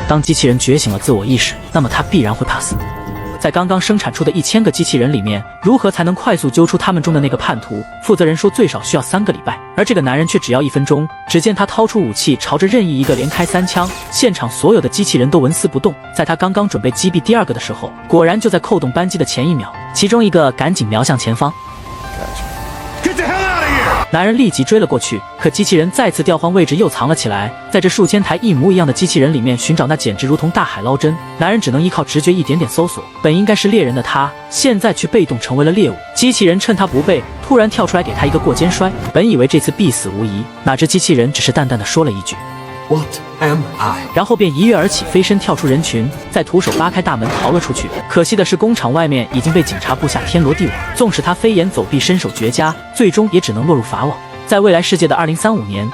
当机器人觉醒了自我意识，那么它必然会怕死。在刚刚生产出的1000个机器人里面，如何才能快速揪出他们中的那个叛徒？负责人说最少需要3个礼拜，而这个男人却只要1分钟。只见他掏出武器，朝着任意一个连开3枪，现场所有的机器人都纹丝不动。在他刚刚准备击毙第2个的时候，果然就在扣动扳机的前1秒，其中一个赶紧瞄向前方。男人立即追了过去，可机器人再次调换位置又藏了起来，在这数千台一模一样的机器人里面寻找，那简直如同大海捞针。男人只能依靠直觉一点点搜索，本应该是猎人的他，现在却被动成为了猎物。机器人趁他不备，突然跳出来给他一个过肩摔，本以为这次必死无疑，哪知机器人只是淡淡的说了一句 What am I？ 然后便一跃而起，飞身跳出人群，再徒手扒开大门逃了出去。可惜的是，工厂外面已经被警察布下天罗地网，纵使他飞檐走壁，身手绝佳，最终也只能落入法网。在未来世界的2035年，